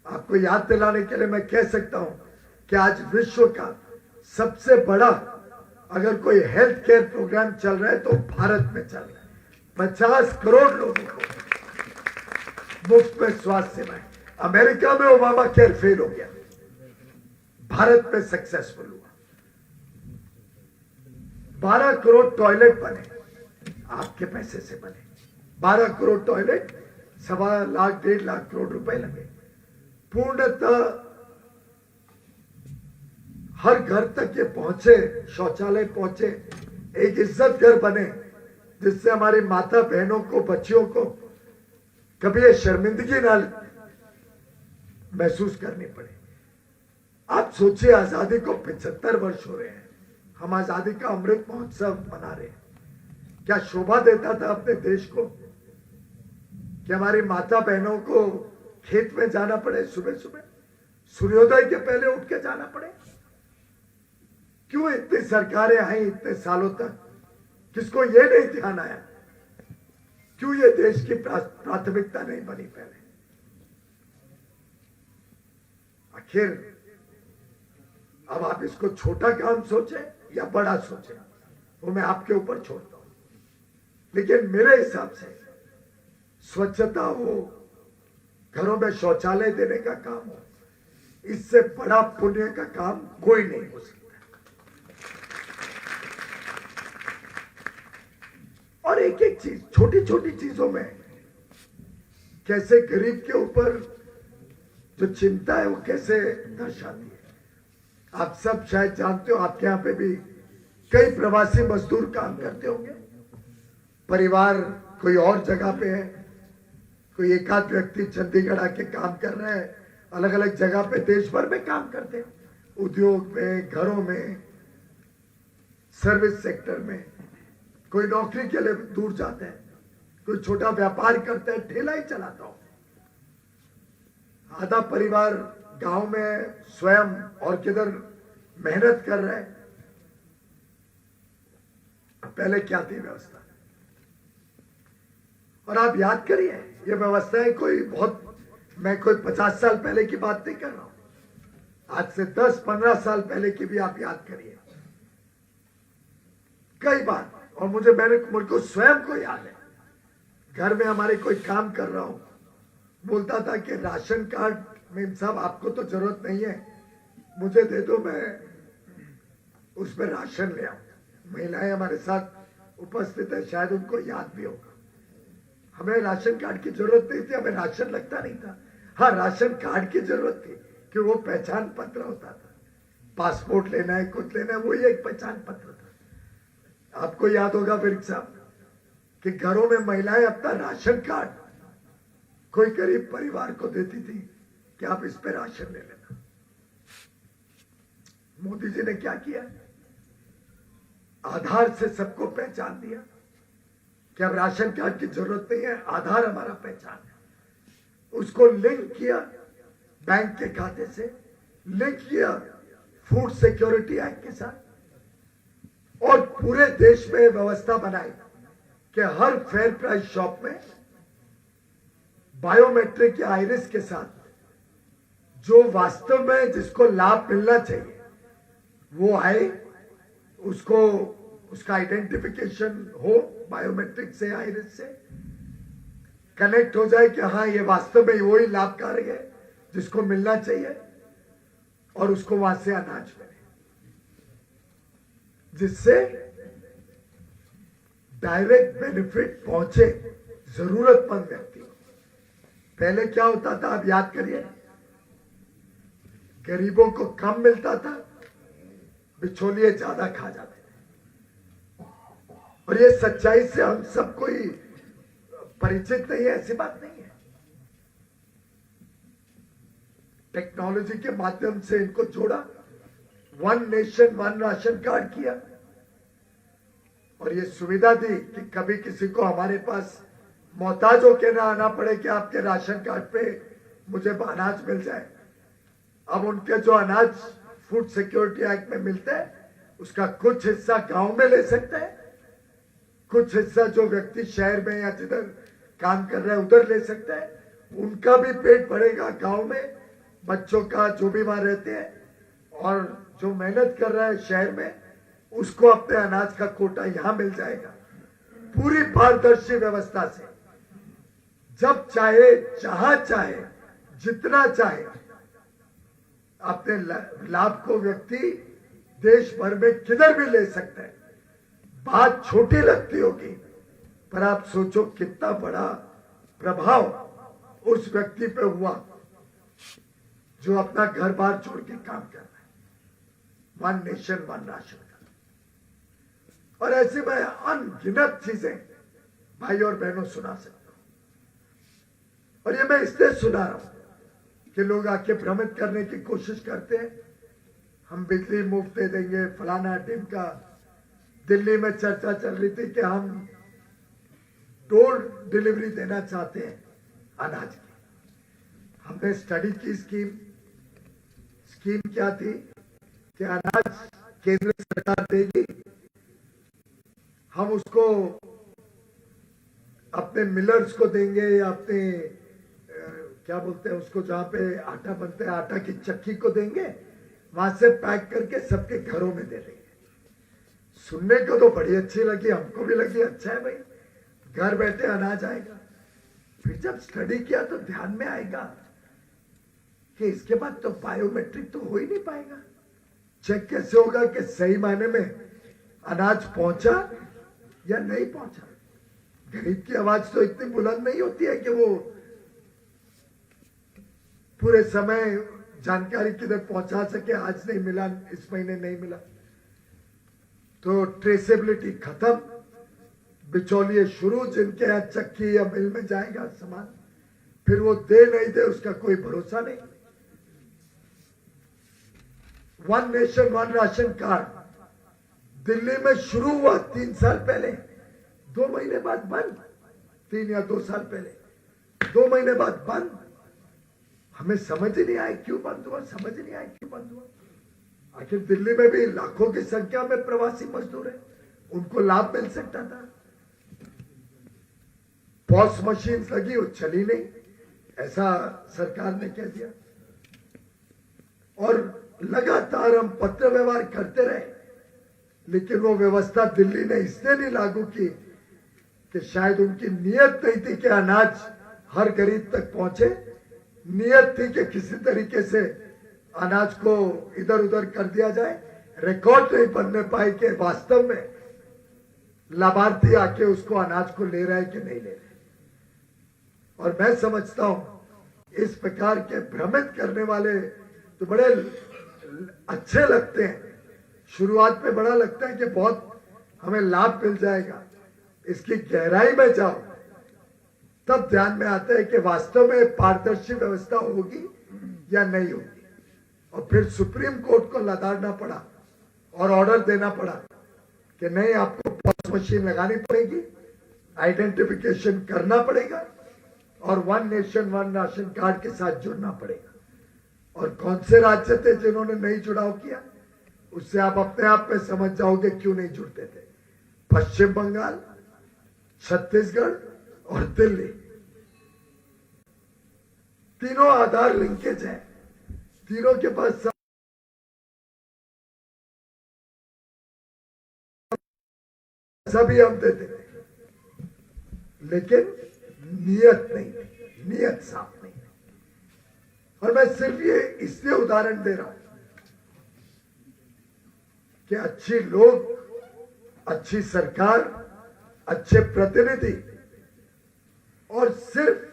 आपको याद दिलाने के लिए मैं कह सकता हूं कि आज विश्व का सबसे बड़ा अगर कोई हेल्थ केयर प्रोग्राम चल रहा है तो भारत में चल रहा है। 50 करोड़ लोगों को मुफ्त में स्वास्थ्य सेवाएं। अमेरिका में ओबामा केयर फेल हो गया, भारत में सक्सेसफुल हुआ। 12 करोड़ टॉयलेट बने, आपके पैसे से बने। 12 करोड़ टॉयलेट, 1.25 लाख 1.5 लाख करोड़ रुपए लगे। पूर्णतः हर घर तक ये पहुंचे, शौचालय पहुंचे, एक इज्जत घर बने, जिससे हमारी माता बहनों को, बच्चियों को कभी ये शर्मिंदगी ना महसूस करनी पड़े। आप सोचिए, आजादी को 75 वर्ष हो रहे हैं, हम आजादी का अमृत महोत्सव मना रहे हैं। क्या शोभा देता था अपने देश को कि हमारी माता बहनों को खेत में जाना पड़े, सुबह सुबह सूर्योदय के पहले उठ के जाना पड़े? क्यों इतनी सरकारें आई इतने सालों तक, किसको ये नहीं ध्यान आया? क्यों ये देश की प्राथमिकता नहीं बनी पहले? आखिर अब आप इसको छोटा काम सोचे या बड़ा सोचे, वो मैं आपके ऊपर छोड़ता हूं। लेकिन मेरे हिसाब से स्वच्छता हो, घरों में शौचालय देने का काम हो, इससे बड़ा पुण्य का काम कोई नहीं हो सकता। और एक एक चीज, छोटी छोटी चीजों में कैसे गरीब के ऊपर जो चिंता है वो कैसे दर्शाती है। आप सब शायद जानते हो, आपके यहां पे भी कई प्रवासी मजदूर काम करते होंगे। परिवार कोई और जगह पे है, कोई एक आध व्यक्ति चंडीगढ़ आके काम कर रहे हैं, अलग अलग जगह पे देश भर में काम करते हैं, उद्योग में, घरों में, सर्विस सेक्टर में। कोई नौकरी के लिए दूर जाते हैं, कोई छोटा व्यापार करता है, ठेला ही चलाता हो। आधा परिवार गांव में स्वयं और किधर मेहनत कर रहे हैं। पहले क्या थी व्यवस्था? और आप याद करिए, ये व्यवस्थाएं कोई बहुत, मैं कोई 50 साल पहले की बात नहीं कर रहा हूं, आज से 10-15 साल पहले की भी आप याद करिए। कई बार, और मेरे को स्वयं को याद है, घर में हमारे कोई काम कर रहा हूं, बोलता था कि राशन कार्ड में साहब आपको तो जरूरत नहीं है, मुझे दे दो, मैं उसमें राशन ले आऊं। महिलाएं हमारे साथ उपस्थित है, शायद उनको याद भी होगा। हमें राशन कार्ड की जरूरत नहीं थी, हमें राशन लगता नहीं था। हाँ, राशन कार्ड की जरूरत थी कि वो पहचान पत्र होता था। पासपोर्ट लेना है, कुछ लेना है, वही एक पहचान पत्र था। आपको याद होगा विर्क साहब कि घरों में महिलाएं अपना राशन कार्ड कोई गरीब परिवार को देती थी कि आप इस पे राशन ले लेना। मोदी जी ने क्या किया? आधार से सबको पहचान दिया कि अब राशन कार्ड की जरूरत नहीं है, आधार हमारा पहचान है। उसको लिंक किया बैंक के खाते से, लिंक किया फूड सिक्योरिटी एक्ट के साथ, और पूरे देश में व्यवस्था बनाई कि हर फेयर प्राइस शॉप में बायोमेट्रिक या आइरिस के साथ जो वास्तव में जिसको लाभ मिलना चाहिए वो आए, उसको उसका आइडेंटिफिकेशन हो, बायोमेट्रिक से, आइरिस से कनेक्ट हो जाए कि हाँ ये वास्तव में वही लाभकारी है जिसको मिलना चाहिए, और उसको वहां से अनाज मिले, जिससे डायरेक्ट बेनिफिट पहुंचे जरूरतमंद व्यक्ति। पहले क्या होता था आप याद करिए, गरीबों को कम मिलता था, बिचौलिए ज्यादा खा जाते थे। और ये सच्चाई से हम सब कोई परिचित नहीं है, ऐसी बात नहीं है। टेक्नोलॉजी के माध्यम से इनको जोड़ा, one nation one ration card किया, और ये सुविधा दी कि कभी किसी को हमारे पास मोहताज होकर ना आना पड़े कि आपके राशन कार्ड पे मुझे अनाज मिल जाए। अब उनके जो अनाज फूड सिक्योरिटी एक्ट में मिलते हैं, उसका कुछ हिस्सा गांव में ले सकते हैं, कुछ हिस्सा जो व्यक्ति शहर में या जिधर काम कर रहे हैं उधर ले सकते हैं। उनका भी पेट भरेगा गांव में, बच्चों का जो भी वहां रहते हैं, और जो मेहनत कर रहा है शहर में उसको अपने अनाज का कोटा यहां मिल जाएगा। पूरी पारदर्शी व्यवस्था से जब चाहे, जहां चाहे, जितना चाहे अपने लाभ को व्यक्ति देश भर में किधर भी ले सकते हैं। बात छोटी लगती होगी, पर आप सोचो कितना बड़ा प्रभाव उस व्यक्ति पे हुआ जो अपना घर बार छोड़ के काम कर रहा है। One nation one ration card. और ऐसे में अनगिनत चीजें भाई और बहनों सुना सकता हूं। और ये मैं इसलिए सुना रहा हूं कि लोग आके भ्रमित करने की कोशिश करते हैं, हम बिजली मुफ्त दे देंगे, फलाना ढिमका। दिल्ली में चर्चा चल रही थी कि हम डोर डिलीवरी देना चाहते हैं अनाज की। हमने स्टडी की स्कीम क्या थी कि अनाज केंद्र सरकार देगी, हम उसको अपने मिलर्स को देंगे या अपने क्या बोलते हैं उसको, जहां पे आटा बनता है आटा की चक्की को देंगे, वहां से पैक करके सबके घरों में दे देंगे। सुनने को तो बड़ी अच्छी लगी, हमको भी लगी अच्छा है भाई, घर बैठे अनाज आएगा। फिर जब स्टडी किया तो ध्यान में आएगा कि इसके बाद तो बायोमेट्रिक तो हो ही नहीं पाएगा। चेक कैसे होगा कि सही मायने में अनाज पहुंचा या नहीं पहुंचा। गरीब की आवाज तो इतनी बुलंद नहीं होती है कि वो पूरे समय जानकारी किधर पहुंचा सके, आज नहीं मिला, इस महीने नहीं मिला। तो ट्रेसेबिलिटी खत्म, बिचौलिए शुरू, जिनके यहाँ चक्की या मिल में जाएगा सामान, फिर वो दे नहीं दे उसका कोई भरोसा नहीं। One nation one ration card Delhi में शुरू हुआ 3 साल पहले, 2 महीने बाद बंद, 3 या 2 साल पहले, 2 महीने बाद बंद। हमें समझ ही नहीं आया क्यों बंद हुआ, समझ ही नहीं आया क्यों बंद हुआ। आखिर दिल्ली में भी लाखों की संख्या में प्रवासी मजदूर हैं, उनको लाभ मिल सकता था। पॉस मशीन लगी, वो चली नहीं, ऐसा सरकार ने कह दिया। और लगातार हम पत्र व्यवहार करते रहे, लेकिन वो व्यवस्था दिल्ली ने इसलिए नहीं लागू की कि शायद उनकी नियत नहीं थी कि अनाज हर गरीब तक पहुंचे, नियत थी कि किसी तरीके से अनाज को इधर उधर कर दिया जाए। रिकॉर्ड नहीं बनने पाए कि वास्तव में लाभार्थी आके उसको अनाज को ले रहा है कि नहीं ले रहे। और मैं समझता हूं इस प्रकार के भ्रमित करने वाले तो बड़े अच्छे लगते हैं, शुरुआत में बड़ा लगता है कि बहुत हमें लाभ मिल जाएगा। इसकी गहराई में जाओ तब ध्यान में आता है कि वास्तव में पारदर्शी व्यवस्था होगी या नहीं होगी। और फिर सुप्रीम कोर्ट को लताड़ना पड़ा और ऑर्डर देना पड़ा कि नहीं, आपको पॉस मशीन लगानी पड़ेगी, आइडेंटिफिकेशन करना पड़ेगा और one nation one ration card के साथ जुड़ना पड़ेगा। और कौन से राज्य थे जिन्होंने नहीं जुड़ाव किया, उससे आप अपने आप में समझ जाओगे क्यों नहीं जुड़ते थे। पश्चिम बंगाल, छत्तीसगढ़ और दिल्ली, तीनों आधार लिंकेज है, तीनों के पास सभी हम देते थे, लेकिन नियत नहीं, नियत साफ नहीं। और मैं सिर्फ ये इसलिए उदाहरण दे रहा हूं कि अच्छी लोग, अच्छी सरकार, अच्छे प्रतिनिधि और सिर्फ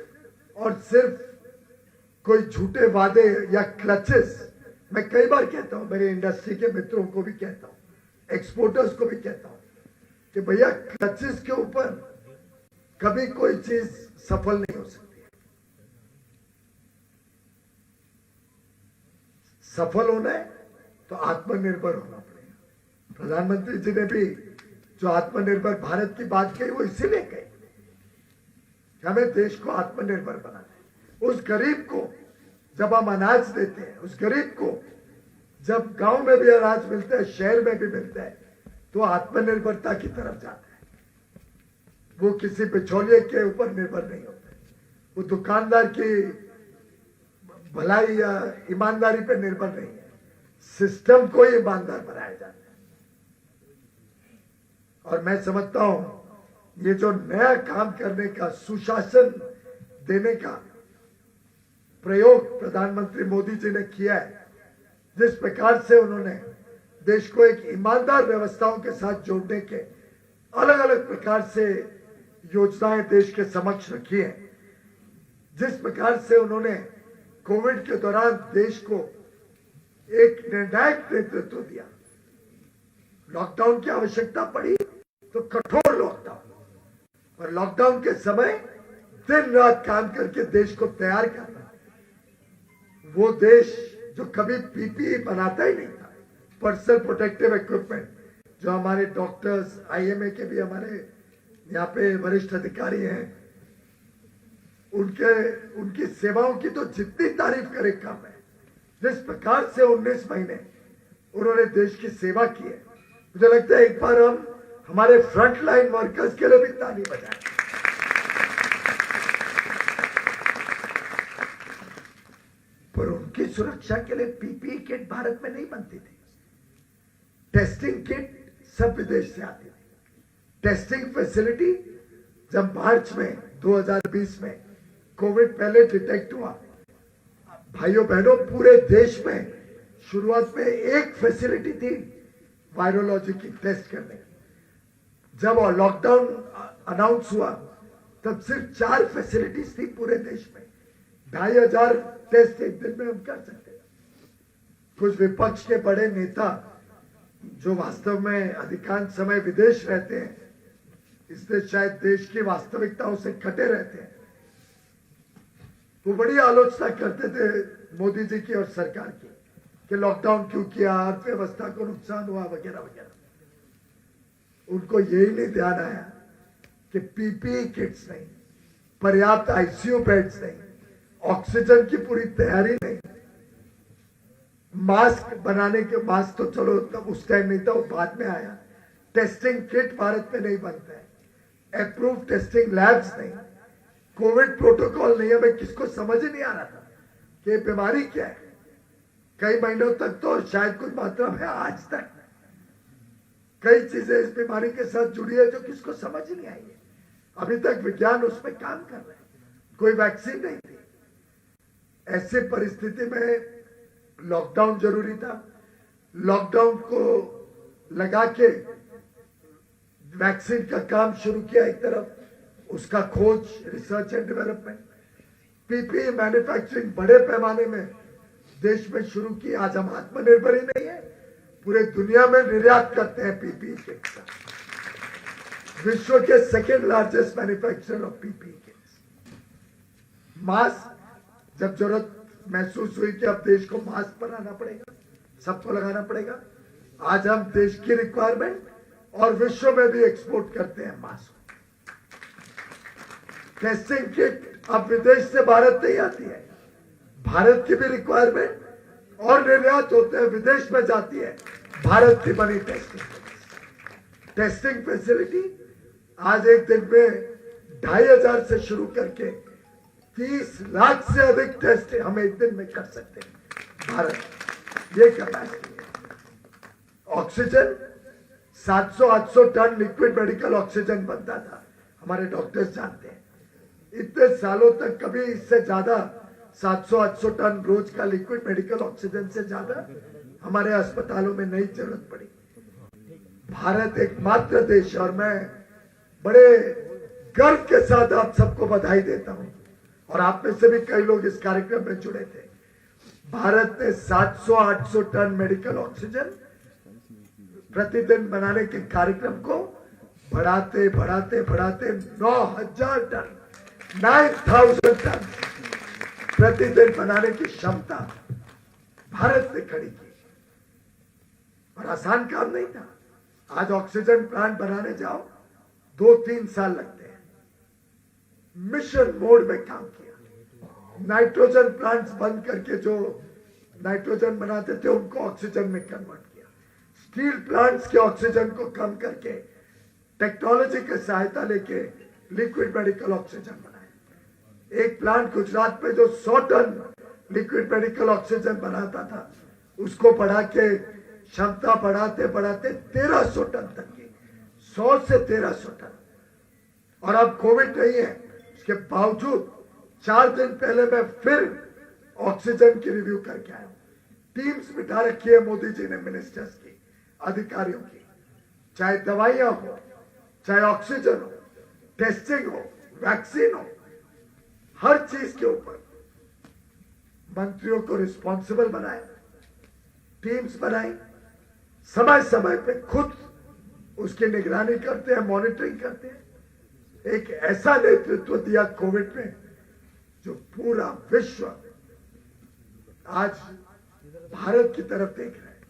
कोई झूठे वादे या क्लचेस, मैं कई बार कहता हूं, मेरे इंडस्ट्री के मित्रों को भी कहता हूं, एक्सपोर्टर्स को भी कहता हूं कि भैया क्लचेस के ऊपर कभी कोई चीज सफल नहीं हो सकती। सफल होना है तो आत्मनिर्भर होना पड़ेगा। प्रधानमंत्री जी ने भी जो आत्मनिर्भर भारत की बात कही, वो इसीलिए कही कि हमें देश को आत्मनिर्भर बनाना है। उस गरीब को जब हम अनाज देते हैं, उस गरीब को जब गांव में भी अनाज मिलता है, शहर में भी मिलता है, तो आत्मनिर्भरता की तरफ जाता है। वो किसी बिचौलिए के ऊपर निर्भर नहीं होता है, वो दुकानदार की भलाई या ईमानदारी पर निर्भर नहीं है, सिस्टम को ही ईमानदार बनाया जाता है। और मैं समझता हूं ये जो नया काम करने का, सुशासन देने का प्रयोग प्रधानमंत्री मोदी जी ने किया है, जिस प्रकार से उन्होंने देश को एक ईमानदार व्यवस्थाओं के साथ जोड़ने के अलग अलग प्रकार से योजनाएं देश के समक्ष रखी है, जिस प्रकार से उन्होंने कोविड के दौरान देश को एक निर्णायक नेतृत्व दिया, लॉकडाउन की आवश्यकता पड़ी तो कठोर लॉकडाउन, और लॉकडाउन के समय दिन रात काम करके देश को तैयार करना। वो देश जो कभी पीपीई बनाता ही नहीं था, पर्सनल प्रोटेक्टिव इक्विपमेंट, जो हमारे डॉक्टर्स, आईएमए के भी हमारे यहाँ पे वरिष्ठ अधिकारी हैं, उनकी सेवाओं की तो जितनी तारीफ करे कम है। जिस प्रकार से 19 महीने उन्होंने देश की सेवा की है, मुझे लगता है एक बार हम हमारे फ्रंट लाइन वर्कर्स के लिए भी ताली बजाएं। पर उनकी सुरक्षा के लिए पीपीई किट भारत में नहीं बनती थी। टेस्टिंग किट सब विदेश से आती थी। टेस्टिंग फैसिलिटी जब मार्च में 2020 में कोविड पहले डिटेक्ट हुआ, भाइयों बहनों, पूरे देश में शुरुआत में एक फैसिलिटी थी वायरोलॉजी की टेस्ट करने की। जब लॉकडाउन अनाउंस हुआ तब सिर्फ 4 फैसिलिटीज थी पूरे देश में। 2500 टेस्ट एक दिन में हम कर सकते थे। कुछ विपक्ष के बड़े नेता जो वास्तव में अधिकांश समय विदेश रहते हैं, इसलिए शायद देश की वास्तविकताओं से कटे रहते हैं, वो बड़ी आलोचना करते थे मोदी जी की और सरकार की कि लॉकडाउन क्यों किया, अर्थव्यवस्था को नुकसान हुआ वगैरह वगैरह। उनको यही नहीं ध्यान आया कि पीपीई किट्स नहीं, पर्याप्त आईसीयू बेड्स नहीं, ऑक्सीजन की पूरी तैयारी नहीं, मास्क बनाने के, मास्क तो चलो तब उस टाइम नहीं था, वो बाद में आया। टेस्टिंग किट भारत में नहीं बनता है, अप्रूव टेस्टिंग लैब्स नहीं, कोविड प्रोटोकॉल नहीं। हमें किसको समझ ही नहीं आ रहा था कि ये बीमारी क्या है। कई महीनों तक तो शायद कुछ मात्रा में, आज तक कई चीजें इस बीमारी के साथ जुड़ी है जो किसको समझ ही नहीं आई है। अभी तक विज्ञान उसमें काम कर रहा है, कोई वैक्सीन नहीं थी। ऐसे परिस्थिति में लॉकडाउन जरूरी था। लॉकडाउन को लगा के वैक्सीन का काम शुरू किया एक तरफ, उसका खोज, research and development, PPE manufacturing बड़े पैमाने में देश में शुरू की। आज हम आत्मनिर्भर ही नहीं है, पूरे दुनिया में निर्यात करते हैं पीपीई किट्स का। विश्व के second largest manufacturer of PPE kits. Mask, जब जरूरत महसूस हुई कि अब देश को मास्क बनाना पड़ेगा, सबको लगाना पड़ेगा, आज हम देश की रिक्वायरमेंट और विश्व में भी एक्सपोर्ट करते हैं मास्क। टेस्टिंग किट अब विदेश से भारत नहीं आती है, भारत की भी रिक्वायरमेंट और निर्यात होते हैं, विदेश में जाती है भारत की बनी टेस्टिंग फैसिलिटी। आज एक दिन में 2500 से शुरू करके 30 लाख से अधिक टेस्ट हम एक दिन में कर सकते हैं। भारत ये कैपेसिटी है। Oxygen 700-800 ton liquid medical oxygen बनता था, हमारे डॉक्टर्स जानते हैं। इतने सालों तक कभी इससे ज्यादा 700-800 टन रोज का लिक्विड मेडिकल ऑक्सीजन से ज्यादा हमारे अस्पतालों में नहीं जरूरत पड़ी। भारत एकमात्र देश है, और मैं बड़े गर्व के साथ आप सबको बधाई देता हूं, और आप में से भी कई लोग इस कार्यक्रम में जुड़े थे। भारत ने 700-800 टन मेडिकल ऑक्सीजन प्रतिदिन बनाने के कार्यक्रम को बढ़ाते बढ़ाते बढ़ाते 9000 टन 9000 टन प्रतिदिन बनाने की क्षमता भारत ने खड़ी की। और आसान काम नहीं था। आज ऑक्सीजन प्लांट बनाने जाओ 2-3 साल लगते हैं। मिशन मोड में काम किया। नाइट्रोजन प्लांट्स बंद करके जो नाइट्रोजन बनाते थे उनको ऑक्सीजन में कन्वर्ट किया। स्टील प्लांट्स के ऑक्सीजन को कम करके टेक्नोलॉजी की सहायता लेके लिक्विड मेडिकल ऑक्सीजन बनाए। एक प्लांट गुजरात में जो 100 टन लिक्विड मेडिकल ऑक्सीजन बनाता था, उसको बढ़ा के क्षमता बढ़ाते बढ़ाते 1300 टन तक की, 100 से 1300 टन। और अब कोविड नहीं है, इसके बावजूद 4 दिन पहले मैं फिर ऑक्सीजन की रिव्यू करके आया हूं। टीम्स बिठा रखी है मोदी जी ने, मिनिस्टर्स की, अधिकारियों की, चाहे दवाइयां हो, चाहे ऑक्सीजन हो, टेस्टिंग हो, वैक्सीन हो, हर चीज के ऊपर मंत्रियों को रिस्पॉन्सिबल बनाए, टीम्स बनाई, समय समय पे खुद उसकी निगरानी करते हैं, मॉनिटरिंग करते हैं। एक ऐसा नेतृत्व दिया कोविड में जो पूरा विश्व आज भारत की तरफ देख रहा है,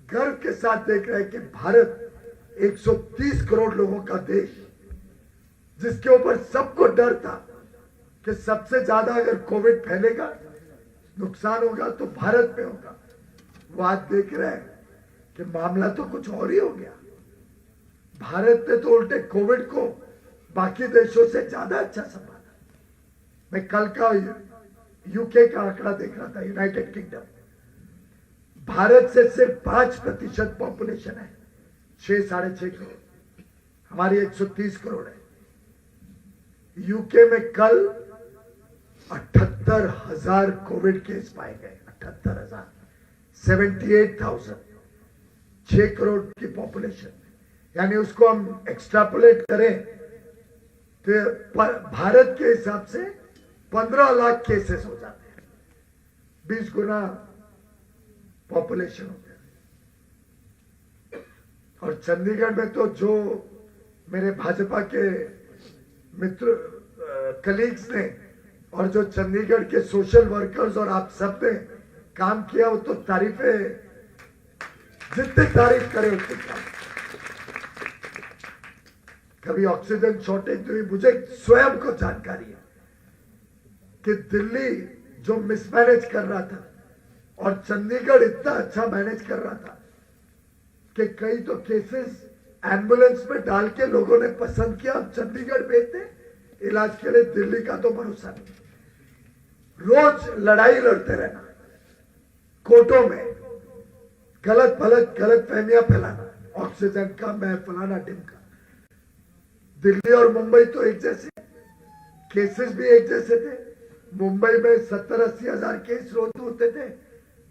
गर्व के साथ देख रहा है कि भारत 130 करोड़ लोगों का देश जिसके ऊपर सबको डर था कि सबसे ज्यादा अगर कोविड फैलेगा, नुकसान होगा तो भारत में होगा, वो आज देख रहे हैं कि मामला तो कुछ और ही हो गया। भारत ने तो उल्टे कोविड को बाकी देशों से ज्यादा अच्छा संभाला। मैं कल का यूके का आंकड़ा देख रहा था, यूनाइटेड किंगडम, भारत से सिर्फ 5% पॉपुलेशन है, 6-6.5 करोड़, हमारी 130 करोड़ है। यूके में कल 78,000 कोविड केस पाए गए, 78,000, 78,000, 6 करोड़ की पॉपुलेशन, यानी उसको हम एक्सट्रापोलेट करें तो भारत के हिसाब से 15 लाख केसेस हो जाते हैं, 20 गुना पॉपुलेशन हो गया। और चंडीगढ़ में तो जो मेरे भाजपा के मित्र कलीग्स ने और जो चंडीगढ़ के सोशल वर्कर्स और आप सब ने काम किया, वो तो तारीफें, जितनी तारीफ करे उतनी कम। कभी ऑक्सीजन शॉर्टेज हुई, मुझे स्वयं को जानकारी है कि दिल्ली जो मिसमैनेज कर रहा था और चंडीगढ़ इतना अच्छा मैनेज कर रहा था कि कई तो केसेस एम्बुलेंस में डाल के लोगों ने पसंद किया, अब चंडीगढ़ भेजते इलाज के लिए, दिल्ली का तो भरोसा नहीं। रोज लड़ाई लड़ते रहना कोर्टों में, गलत फहमियां फैलाना, ऑक्सीजन का मैं फलाना टिमका। दिल्ली और मुंबई तो एक जैसे, केसेस भी एक जैसे थे। मुंबई में 70-80 हजार केस रोज होते थे,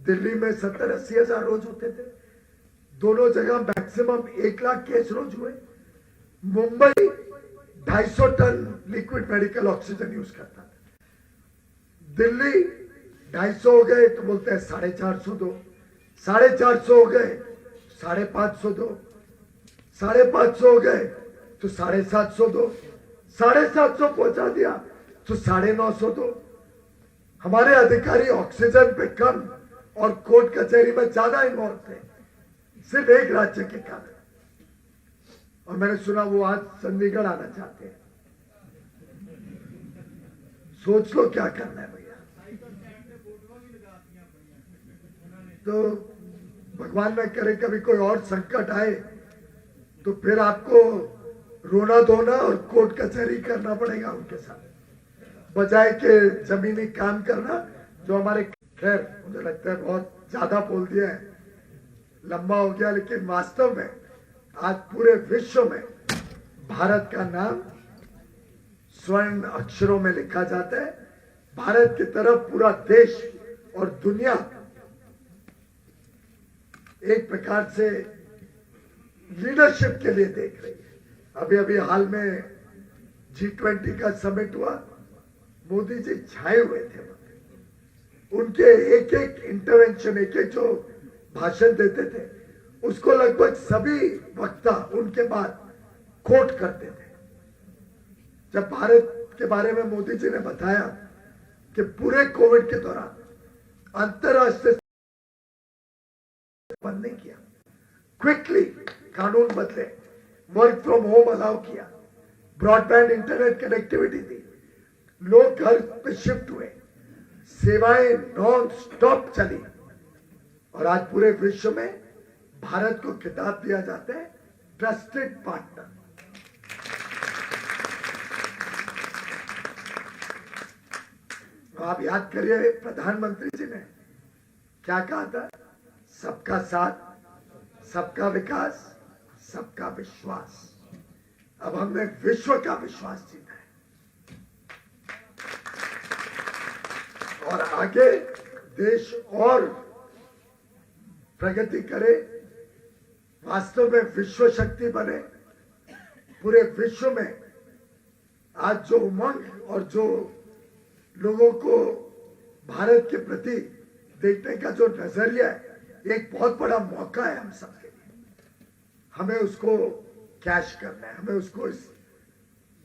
दिल्ली में 70-80 हजार रोज होते थे। दोनों जगह मैक्सिमम 1 लाख केस रोज हुए। Mumbai 250 ton liquid medical oxygen use करता था, दिल्ली 250 हो गए तो बोलते हैं 450 दो, 450 हो गए 550 दो, 550 हो गए तो 750 दो, 750 पहुंचा दिया तो 950 दो। हमारे अधिकारी ऑक्सीजन पे कम और कोर्ट कचहरी में ज्यादा इन्वॉल्व थे, सिर्फ एक राज्य के कारण। और मैंने सुना वो आज चंडीगढ़ आना चाहते हैं। सोच लो क्या करना है भैया। तो भगवान न करे कभी कोई और संकट आए तो फिर आपको रोना धोना और कोर्ट कचहरी करना पड़ेगा उनके साथ, बजाय के जमीनी काम करना जो हमारे। खैर मुझे लगता है बहुत ज्यादा बोल दिया है, लंबा हो गया, लेकिन वास्तव में आज पूरे विश्व में भारत का नाम स्वर्ण अक्षरों में लिखा जाता है। भारत की तरफ पूरा देश और दुनिया एक प्रकार से लीडरशिप के लिए देख रही है। अभी अभी हाल में G20 का समिट हुआ, मोदी जी छाए हुए थे, उनके एक एक इंटरवेंशन, एक एक जो भाषण देते थे उसको लगभग सभी वक्ता उनके बाद कोट करते थे। जब भारत के बारे में मोदी जी ने बताया कि पूरे कोविड के दौरान अंतरराष्ट्रीय बंद नहीं किया, क्विकली कानून बदले, वर्क फ्रॉम होम अलाउ किया, ब्रॉडबैंड इंटरनेट कनेक्टिविटी दी, लोग घर पे शिफ्ट हुए, सेवाएं नॉन स्टॉप चली, और आज पूरे विश्व में भारत को खिताब दिया जाता है ट्रस्टेड पार्टनर। आप याद करिए प्रधानमंत्री जी ने क्या कहा था, सबका साथ, सबका विकास, सबका विश्वास। अब हमने विश्व का विश्वास जीता है और आगे देश और प्रगति करे, वास्तव में विश्व शक्ति बने। पूरे विश्व में आज जो उमंग और जो लोगों को भारत के प्रति देखने का जो नजरिया है, एक बहुत बड़ा मौका है हम सबके लिए। हमें उसको कैश करना है, हमें उसको इस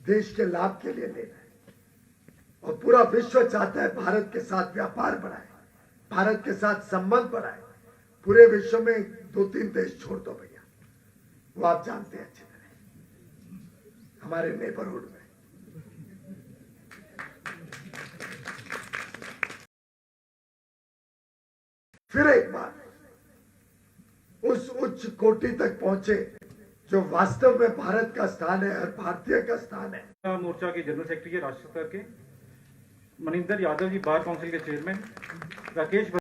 देश के लाभ के लिए लेना है। और पूरा विश्व चाहता है भारत के साथ व्यापार बढ़ाए, भारत के साथ संबंध बढ़ाए। पूरे विश्व में 2-3 देश छोड़ दो भैया, वो आप जानते हैं अच्छी तरह, हमारे नेबरहुड में फिर एक बार उस उच्च कोटि तक पहुंचे जो वास्तव में भारत का स्थान है और भारतीय का स्थान है। मोर्चा के जनरल सेक्रेटरी राष्ट्रीय स्तर के मनिंदर यादव जी, बार काउंसिल के चेयरमैन, राकेश